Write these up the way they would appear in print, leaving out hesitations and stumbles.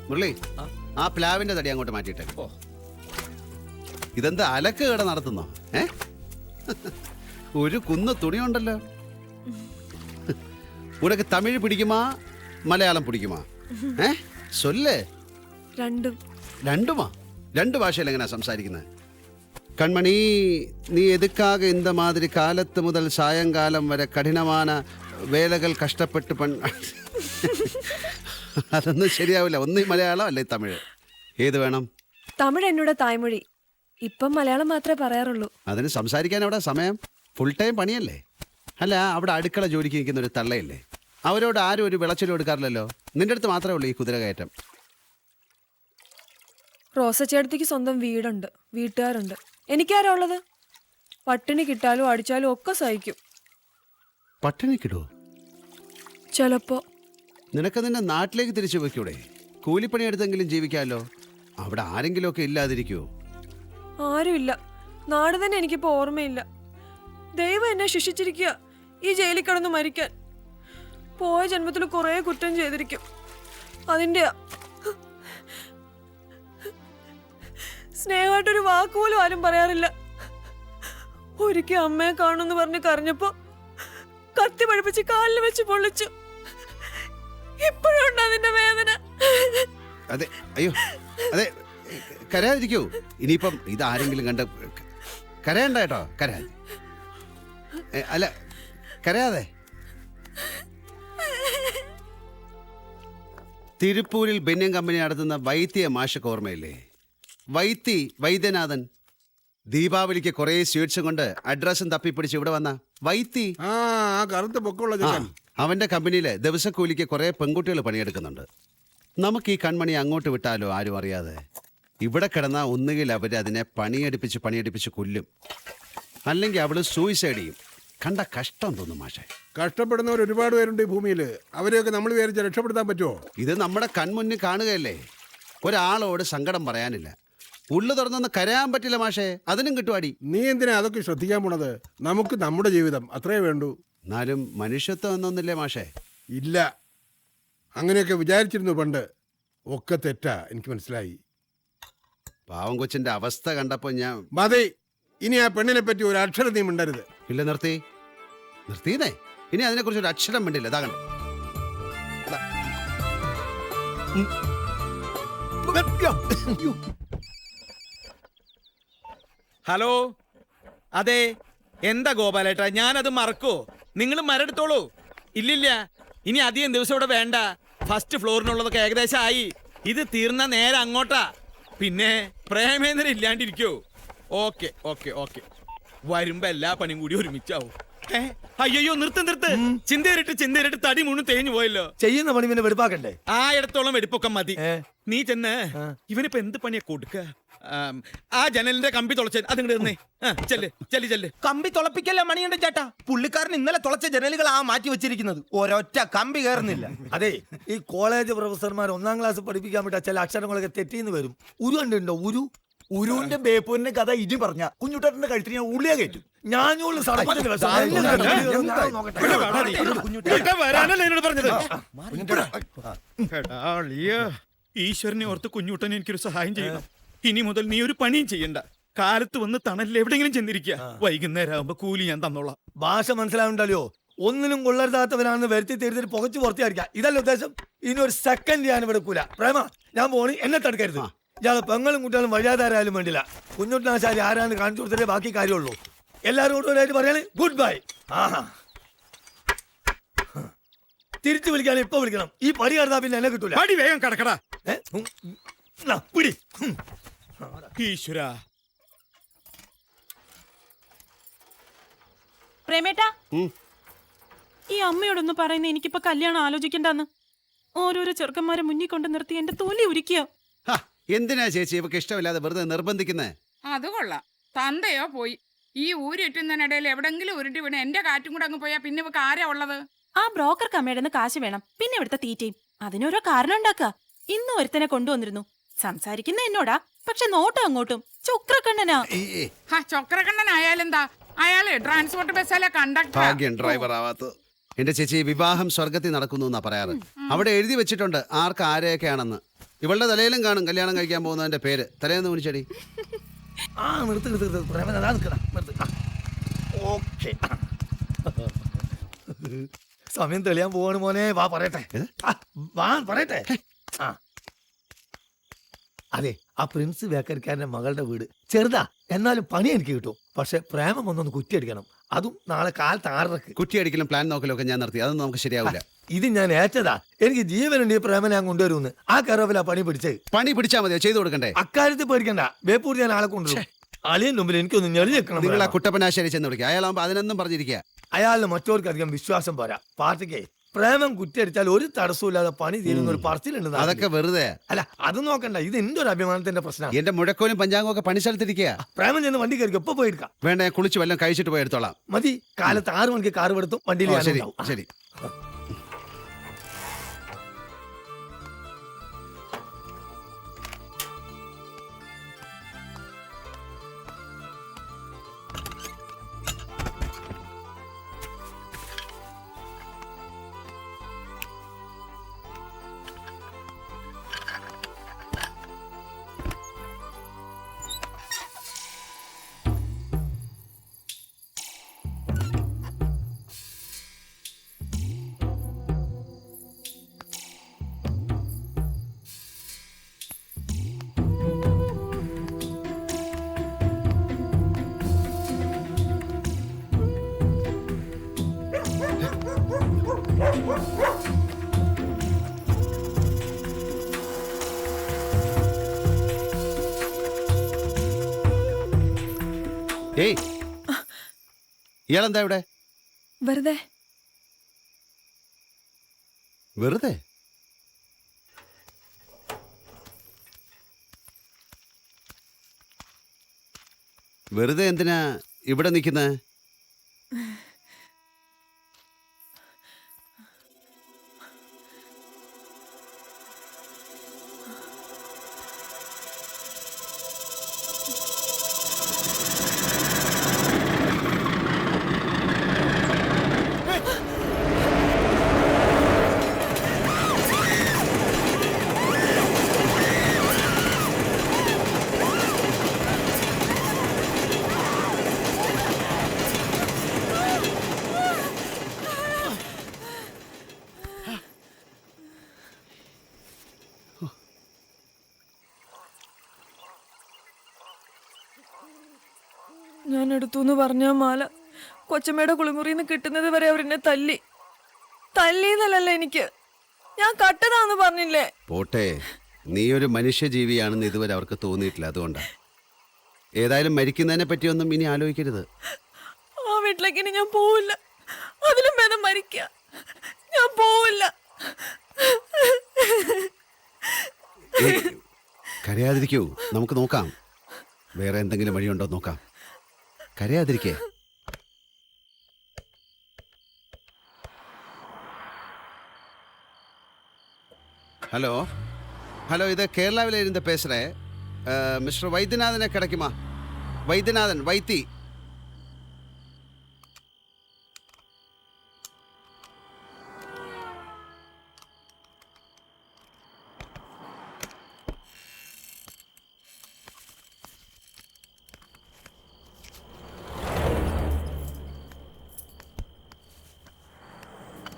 മുരളി, ആ പ്ലാവിന്റെ തടി അങ്ങോട്ട് മാറ്റിയിട്ടെ. ഇതെന്താ അലക്ക് കട നടത്തുന്നോ? ഒരു കുന്ന് തുണിയുണ്ടല്ലോ. ഉനക്ക് തമിഴ് പിടിക്കുമാ മലയാളം പിടിക്കുമാ? സൊല്ലേ. രണ്ടുമാ? രണ്ട് ഭാഷയിൽ എങ്ങനെയാ സംസാരിക്കുന്നത്? കൺമണി, നീ എതുക്കാക இந்த மாதிரி കാലത്ത് മുതൽ സായങ്കാലം വരെ കഠിനமான വേലകൾ കഷ്ടപ്പെട്ട് അതൊന്നും ശരിയാവില്ല. ഒന്നീ മലയാളം അല്ലെ തമിഴ്, ഏത് വേണം? തമിഴ് എന്നോട് തായ്മൊഴി. ഇപ്പം മലയാളം മാത്രമേ പറയാറുള്ളൂ. അതിന് സംസാരിക്കാൻ അവിടെ സമയം? ഫുൾ ടൈം പണിയല്ലേ? അല്ല, അവിടെ അടുക്കള ജോലിക്ക് നിൽക്കുന്ന ഒരു തള്ളയില്ലേ, അവരോട് ആരും ഒരു വിളച്ചിലും എടുക്കാറില്ലല്ലോ. നിന്റെ അടുത്ത് മാത്രമേ ഉള്ളൂ ഈ കുതിര കയറ്റം. റോസച്ചേട്ടത്തിക്ക് സ്വന്തം വീടുണ്ട്, വീട്ടുകാരുണ്ട്. എനിക്കാരാ ഉള്ളത്? പട്ടിണി കിട്ടാലും അടിച്ചാലും ഒക്കെ സഹിക്കും. പട്ടിണി കിടുവോ? ചിലപ്പോ. നിനക്ക് നിന്റെ നാട്ടിലേക്ക് തിരിച്ചു വെക്കൂടെ? കൂലിപ്പണി എടുത്തെങ്കിലും ജീവിക്കാമല്ലോ. അവിടെ ആരെങ്കിലും ഒക്കെ ഇല്ലാതിരിക്കുവോ? ആരുമില്ല. നാട് തന്നെ എനിക്കിപ്പോ ഓർമ്മയില്ല. ദൈവം എന്നെ ശിക്ഷിച്ചിരിക്കുക ഈ ജയിലിൽ കിടന്ന് മരിക്കാൻ. പോയ ജന്മത്തിൽ കുറെ കുറ്റം ചെയ്തിരിക്കും, അതിന്റെ. സ്നേഹമായിട്ടൊരു വാക്കുപോലും ആരും പറയാറില്ല. ഒരിക്കൽ അമ്മയെ കാണുമെന്ന് പറഞ്ഞ് കരഞ്ഞപ്പോ കത്തി പഴിപ്പിച്ച് കാലിൽ വെച്ച് പൊള്ളിച്ചു. ഇപ്പോഴുണ്ട് അതിന്റെ വേദന. അതെ, അയ്യോ, അതെ, കരയാതിരിക്കൂ. ഇനിയിപ്പം ഇതാരെങ്കിലും കണ്ട് കരയണ്ട കേട്ടോ. അല്ല, കരയാതെ. തിരുപ്പൂരിൽ ബെന്യം കമ്പനി നടത്തുന്ന വൈദ്യ മാഷക്ക് ഓർമ്മയില്ലേ? വൈദ്യനാഥൻ. ദീപാവലിക്ക് കുറെ സ്വീറ്റ്സും കൊണ്ട് അഡ്രസ്സും തപ്പിപ്പിടിച്ച് ഇവിടെ വന്ന വൈത്തി. അവന്റെ കമ്പനിയില് ദിവസക്കൂലിക്ക് കുറെ പെൺകുട്ടികൾ പണിയെടുക്കുന്നുണ്ട്. നമുക്ക് ഈ കൺമണി അങ്ങോട്ട് വിട്ടാലോ, ആരും അറിയാതെ? ഇവിടെ കിടന്ന ഒന്നുകിൽ അവര് അതിനെ പണിയെടുപ്പിച്ച് കൊല്ലും, അല്ലെങ്കിൽ അവള് സൂയിസൈഡ് ചെയ്യും. കണ്ട കഷ്ടം തോന്നും മാഷെ. കഷ്ടപ്പെടുന്നവർ ഒരുപാട് പേരുണ്ട് ഈ ഭൂമിയിൽ. അവരെയൊക്കെ നമ്മൾ വിചാരിച്ച് രക്ഷപ്പെടുത്താൻ പറ്റുമോ? ഇത് നമ്മുടെ കൺമുന്നിൽ കാണുകയല്ലേ. ഒരാളോട് സങ്കടം പറയാനില്ല, ഉള്ളു തുറന്നൊന്ന് കരയാൻ പറ്റില്ല മാഷെ. അതിനും കിട്ടുവാടി. നീ എന്തിനാ അതൊക്കെ ശ്രദ്ധിക്കാൻ പോണത്? നമുക്ക് നമ്മുടെ ജീവിതം അത്രേ വേണ്ടൂ. എന്നാലും മനുഷ്യത്വം എന്നൊന്നില്ലേ മാഷെ? ഇല്ല, അങ്ങനെയൊക്കെ വിചാരിച്ചിരുന്നു പണ്ട്. ഒക്കെ തെറ്റാ, എനിക്ക് മനസ്സിലായി. പാവം കൊച്ചിന്റെ അവസ്ഥ കണ്ടപ്പോ ഞാൻ മതി. ഇനി ആ പെണ്ണിനെ പറ്റി ഒരു അക്ഷരം നീ മിണ്ടരുത്. ഇല്ല, നിർത്തിയതേ. ഇനി അതിനെക്കുറിച്ച് ഒരു അക്ഷരം മിണ്ടില്ല. ഇതാ കണ്ടോ. ഹലോ, അതെ, എന്താ ഗോപാലേട്ടാ, ഞാനത് മറക്കോ? നിങ്ങൾ മരെടുത്തോളൂ. ഇല്ലില്ല, ഇനി അധികം ദിവസം ഇവിടെ വേണ്ട. ഫസ്റ്റ് ഫ്ലോറിനുള്ളതൊക്കെ ഏകദേശം ആയി. ഇത് തീർന്ന നേരെ അങ്ങോട്ടാ. പിന്നെ പ്രേമേന്ദ്രൻ ഇല്ലാണ്ടിരിക്കോ? ഓക്കെ ഓക്കെ ഓക്കെ, വരുമ്പോ എല്ലാ പണിയും കൂടി ഒരുമിച്ചാവും. അയ്യോ, നിർത്ത്. ചിന്തേറിട്ട് തടി മുഴുവൻ തേഞ്ഞു പോയല്ലോ. ചെയ്യുന്ന പണി പിന്നെ വെടുപ്പാക്കണ്ടേ? ആ ഇടത്തോളം വെടിപ്പൊക്കെ മതി. നീ ചെന്ന് ഇവനിപ്പോ എന്ത് പണിയാ കൊടുക്ക? ആ ജനലിന്റെ കമ്പി തുളച്ച അതിങ്ങോട്ട് ചെല്ല്. കമ്പി തുളപ്പിക്കല്ല മണിയുണ്ട് ചേട്ടാ. പുള്ളിക്കാരൻ ഇന്നലെ തുളച്ച ജനലുകൾ മാറ്റി വെച്ചിരിക്കുന്നത്. ഒരൊറ്റ കമ്പി കയറുന്നില്ല. അതെ, ഈ കോളേജ് പ്രൊഫസർമാർ 1ാം ക്ലാസ് പഠിപ്പിക്കാൻ പറ്റാ ചില അക്ഷരങ്ങളൊക്കെ തെറ്റിന്ന് വരും. ഉരു കണ്ടുണ്ടോ? ഉരുവിന്റെ ബേപ്പൂരിന്റെ കഥ ഇനി പറഞ്ഞ കുഞ്ഞുട്ടന്റെ കഴുത്തിന് ഞാൻ ഉള്ളിയെ കയറ്റും. ഈശ്വരനെ ഓർത്ത് കുഞ്ഞുട്ടൻ എനിക്കൊരു സഹായം ചെയ്യണം. ഇനി മുതൽ നീ ഒരു പണിയും ചെയ്യണ്ട. കാലത്ത് വന്ന് തണലിൽ എവിടെയെങ്കിലും ചെന്നിരിക്കുക. വൈകുന്നേരം ആകുമ്പോ കൂലി ഞാൻ തന്നോളാം. ഭാഷ മനസ്സിലാവുണ്ടല്ലോ. ഒന്നിനും കൊള്ളരുതാത്തവനാണെന്ന് വരുത്തി തീർത്തിട്ട് പുകച്ചു പുറത്തിയായിരിക്കാം. ഇതല്ല ഉദ്ദേശം. ഇനി ഒരു സെക്കൻഡ് ഞാൻ ഇവിടെ കൂല. പ്രേമ, ഞാൻ പോണി, എന്നെ തടുക്കരുത്. ഇയാളെ പെങ്ങളും കുട്ടികളും വഴിയാതാരായാലും വേണ്ടില്ല. കുഞ്ഞുട്ടനാശാരി ആരാന്ന് കാണിച്ചു കൊടുത്തിട്ടേ ബാക്കി കാര്യമുള്ളൂ. എല്ലാവരും കൂടുതലായിട്ട് പറയാണ് ഗുഡ് ബൈ. തിരിച്ചു വിളിക്കാൻ ഇപ്പൊ വിളിക്കണം. ഈ പടി കടന്നാ പിന്നെ എന്നെ കിട്ടൂല. പടി വേഗം കടക്കടാ. പിടി. ഈശ്വരാ. പ്രേമേട്ടാ, ഈ അമ്മയോടൊന്ന് പറയുന്ന എനിക്കിപ്പോ കല്യാണം ആലോചിക്കണ്ടെന്ന്. ഓരോരോ ചെറുക്കന്മാരെ മുന്നിൽ കൊണ്ട് നിർത്തി എന്റെ തൊലി ഉരിക്കുക. എന്തിനാ ചേച്ചി ഇവക്ക് ഇഷ്ടമില്ലാതെ വെറുതെ നിർബന്ധിക്കുന്നേ? അത് കൊള്ളാം. തന്തയോ പോയി. ഈ ഊരുറ്റുന്നതിനിടയിൽ എവിടെങ്കിലും ഉരുട്ടി വീണ് എന്റെ കാറ്റും കൂടെ അങ്ങ് പോയാ പിന്നെ ഇവക്ക് ആരാ ഉള്ളത്? ആ ബ്രോക്കർ കമ്മയുടെ കാശ് വേണം, പിന്നെ ഇവിടുത്തെ തീറ്റയും. അതിനോരോ കാരണം ഉണ്ടാക്കുക. ഇന്ന് ഒരുത്തനെ കൊണ്ടുവന്നിരുന്നു. സംസാരിക്കുന്ന എന്നോടാ, പക്ഷെ നോട്ടും അങ്ങോട്ടും ചൊക്രക്കണ്ണനാ. ചൊക്രക്കണ്ണനായാലെന്താ? അയാള് ട്രാൻസ്പോർട്ട് ബസ്സിലെ കണ്ടക്ടർ. ഡ്രൈവർ ആവാത്ത എന്റെ ചേച്ചി വിവാഹം സ്വർഗത്തിൽ നടക്കുന്നു എന്നാ പറയാറ്. അവിടെ എഴുതി വെച്ചിട്ടുണ്ട് ആർക്ക് ആരെയൊക്കെയാണെന്ന്. ഇവളുടെ തലയിലും കാണും കല്യാണം കഴിക്കാൻ പോകുന്നതിന്റെ പേര്. തലേന്ന് വിളിച്ചടി. ആ നിർത്ത് പ്രേമൻ അതാ നിൽക്കടാ നിർത്ത്. ഓക്കെ സമയം തെളിയാൻ പോവാണ് മോനെ. വാ പറയട്ടെ. വാ പറയട്ടെ. ആ അതെ, ആ പ്രിൻസ് ബേക്കറിക്കാരന്റെ മകളുടെ വീട് ചെറുതാ, എന്നാലും പണി എനിക്ക് കിട്ടും. പക്ഷെ പ്രേമം ഒന്നൊന്ന് കുറ്റിയടിക്കണം, അതും നാളെ കാലത്ത് 6:30. കുറ്റിയടിക്കലും പ്ലാൻ നോക്കലും ഒക്കെ ഞാൻ നടത്തി. അതൊന്നും നമുക്ക് ശരിയാവില്ല. ഇത് ഞാൻ ഏറ്റതാ. എനിക്ക് ജീവനുണ്ട് ഈ പ്രേമനെ ഞാൻ കൊണ്ടുവരുമെന്ന്. ആ കയറോപ്പിലാ പണി പിടിച്ചത്. പണി പിടിച്ചാൽ മതിയോ? ചെയ്തു കൊടുക്കണ്ടേ? അക്കാര്യത്തിൽ പേടിക്കണ്ട, ബേപ്പൂർ ഞാൻ ആളെ കൊണ്ടുവരും. അളിയൻ മുമ്പിൽ എനിക്കൊന്ന് ഞെളി വെക്കണം. നിങ്ങൾ ആ കുട്ടപ്പനാശ്ശേരി ചെന്ന് വിളിക്കുക. അയാളാകുമ്പോൾ അതിനൊന്നും പറഞ്ഞിരിക്കുക. അയാളിന് മറ്റവർക്ക് അധികം വിശ്വാസം പോരാ. പാർട്ടിക്ക് പ്രേമം കുറ്റിയടിച്ചാൽ ഒരു തടസ്സമില്ലാതെ പണി തീരുന്ന ഒരു പറച്ചിലുണ്ട്. അതൊക്കെ വെറുതെ. അല്ല അത് നോക്കണ്ട, ഇത് എന്റെ ഒരു അഭിമാനത്തിന്റെ പ്രശ്നമാണ്. എന്റെ മുഴക്കോലും പഞ്ചാംഗവും ഒക്കെ പണി സ്ഥലത്തിരിക്കുക. പ്രേമം ചെന്ന് വണ്ടി കയറി എപ്പോ പോയെടുക്കാം. വേണ്ട, ഞാൻ കുളിച്ച് വല്ലതും കഴിച്ചിട്ട് പോയി എടുത്തോളാം. മതി, കാലത്ത് 6 മണിക്ക് കാർ എടുത്തും വണ്ടിയിൽ ഓ, ശരി ഞാനുണ്ടാവും. ശരി. ഏയ്, ഇയാളെന്താ ഇവിടെ? വെറുതെ. വെറുതെ? വെറുതെ എന്തിനാ ഇവിടെ നിൽക്കുന്നത്? ഞാൻ എടുത്തു പറഞ്ഞ മാല കൊച്ചമ്മയുടെ കുളിമുറിന്ന് കിട്ടുന്നത് വരെ അവരെന്നെ തല്ലിന്നല്ല എനിക്ക്, ഞാൻ കട്ടതാന്ന് പറഞ്ഞില്ലേ. പോട്ടെ, നീ ഒരു മനുഷ്യജീവിയാണെന്ന് ഇതുവരെ അവർക്ക് തോന്നിയിട്ടില്ല, അതുകൊണ്ടാണ്. ഏതായാലും മരിക്കുന്നതിനെ പറ്റിയൊന്നും ഇനി ആലോചിക്കരുത്. ആ വീട്ടിലേക്ക് ഇനി ഞാൻ പോവില്ല. അതിലും ഭേദം മരിക്കുക. ഞാൻ പോവില്ല. ഏയ്, കരയാതിരിക്കൂ, നമുക്ക് നോക്കാം. വേറെ എന്തെങ്കിലും വഴിയുണ്ടോ നോക്കാം. കരയാതിരിക്കേ. ഹലോ ഹലോ, ഇത് കേരളാവിലെ ഇരുന്ന് പേசுறே. മിസ്റ്റർ വൈദ്യനാഥനെ കിടക്കുമാ? വൈദ്യനാഥൻ, വൈത്തി.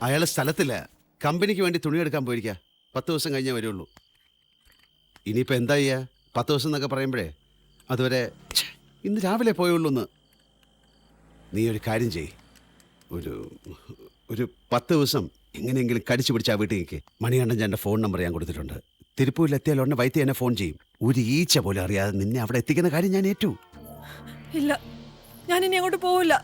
അയാൾ സ്ഥലത്തില്ല, കമ്പനിക്ക് വേണ്ടി തുണിയെടുക്കാൻ പോയിരിക്കുക. 10 ദിവസം കഴിഞ്ഞേ വരുള്ളൂ. ഇനിയിപ്പോൾ എന്താ ചെയ്യുക? 10 ദിവസം എന്നൊക്കെ പറയുമ്പോഴേ അതുവരെ ഇന്ന് രാവിലെ പോയുള്ളൂ എന്ന്. നീ ഒരു കാര്യം ചെയ്യ്, ഒരു 10 ദിവസം എങ്ങനെയെങ്കിലും കടിച്ചു പിടിച്ചാൽ വീട്ടിൽ നിൽക്ക്. മണികണ്ഠൻ എൻ്റെ ഫോൺ നമ്പർ ഞാൻ കൊടുത്തിട്ടുണ്ട്. തിരുപ്പൂരിലെത്തിയാൽ ഉടനെ വൈദ്യ എന്നെ ഫോൺ ചെയ്യും. ഒരു ഈച്ച പോലും അറിയാതെ നിന്നെ അവിടെ എത്തിക്കുന്ന കാര്യം ഞാൻ ഏറ്റു. ഇല്ല, ഞാൻ ഇനി അങ്ങോട്ട് പോവില്ല.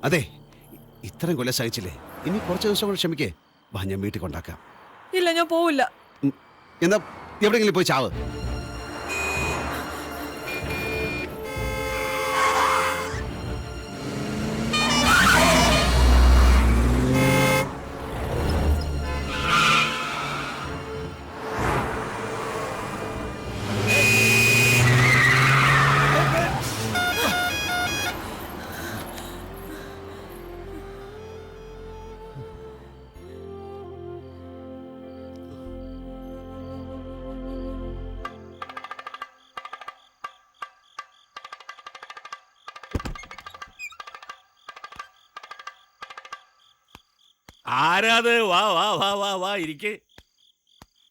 അതെ, ഇത്രയും കൊല്ലം സഹിച്ചില്ലേ, ഇനി കുറച്ച് ദിവസം കൂടെ ക്ഷമിക്കേ. വാ, ഞാൻ വീട്ടിൽ കൊണ്ടാക്കാം. ഇല്ല, ഞാൻ പോവില്ല. എന്നാ എവിടെയെങ്കിലും പോയി ചാവ്. ആരാത്? വാ വാ വാ വാ വാ ഇരിക്ക്.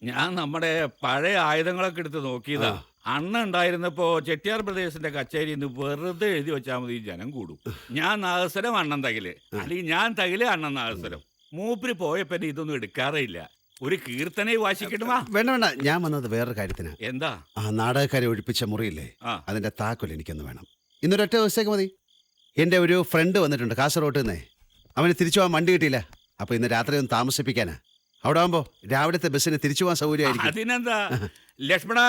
ഞാൻ നമ്മുടെ പഴയ ആയുധങ്ങളൊക്കെ എടുത്ത് നോക്കിയതാ. അണ്ണ ഉണ്ടായിരുന്നപ്പോ ചെട്ടിയാർ പ്രദേശത്തിന്റെ കച്ചേരി വെറുതെ എഴുതി വെച്ചാൽ മതി, ജനം കൂടും. ഞാൻ നാഗസ്വരം, അണ്ണൻ തകില്, അല്ലെങ്കിൽ ഞാൻ തകില്, അണ്ണൻ നാഗസ്വരം. മൂപ്പര് പോയപ്പോ ഇതൊന്നും എടുക്കാറേ ഇല്ല. ഒരു കീർത്തനെ വാശിക്കട്ടുമാ. വേണ്ട വേണ്ട, ഞാൻ വന്നത് വേറൊരു കാര്യത്തിന്. എന്താ? ആ നാടകക്കാരെ ഒഴിപ്പിച്ച മുറിയില്ലേ, അതിന്റെ താക്കോൽ എനിക്കൊന്ന് വേണം. ഇന്നൊരൊറ്റ ദിവസത്തേക്ക് മതി. എൻ്റെ ഒരു ഫ്രണ്ട് വന്നിട്ടുണ്ട് കാസർഗോട്ട് നിന്നേ. അവന് തിരിച്ചു പോകാൻ വണ്ടി കിട്ടിയില്ല. അപ്പൊ ഇന്ന് രാത്രി ഒന്ന് താമസിപ്പിക്കാനാ. അവിടെ ആകുമ്പോ രാവിലത്തെ ബസ്സിന് തിരിച്ചു പോകാൻ സൗകര്യമായിരിക്കും. അതിനെന്താ ലക്ഷ്മണ.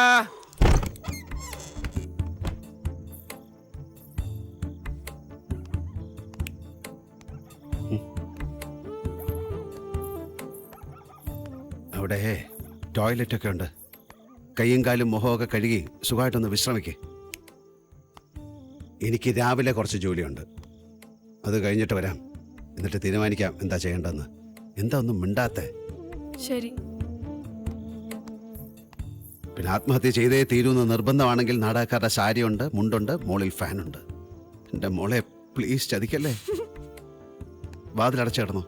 അവിടെ ടോയ്ലറ്റൊക്കെ ഉണ്ട്. കയ്യും കാലും മുഖമൊക്കെ കഴുകി സുഖമായിട്ടൊന്ന് വിശ്രമിക്ക്. എനിക്ക് രാവിലെ കുറച്ച് ജോലിയുണ്ട്, അത് കഴിഞ്ഞിട്ട് വരാം. എന്നിട്ട് തീരുമാനിക്കാം എന്താ ചെയ്യേണ്ടതെന്ന്. എന്താ ഒന്നും മിണ്ടാത്തേ? ശരി. പിന്നെ ആത്മഹത്യ ചെയ്തേ തീരുമെന്ന് നിർബന്ധമാണെങ്കിൽ നാടകക്കാരുടെ സാരിയുണ്ട്, മുണ്ടുണ്ട്, മോളിൽ ഫാനുണ്ട്. എൻ്റെ മോളെ പ്ലീസ് ചതിക്കല്ലേ. വാതിലടച്ചു കിടന്നു.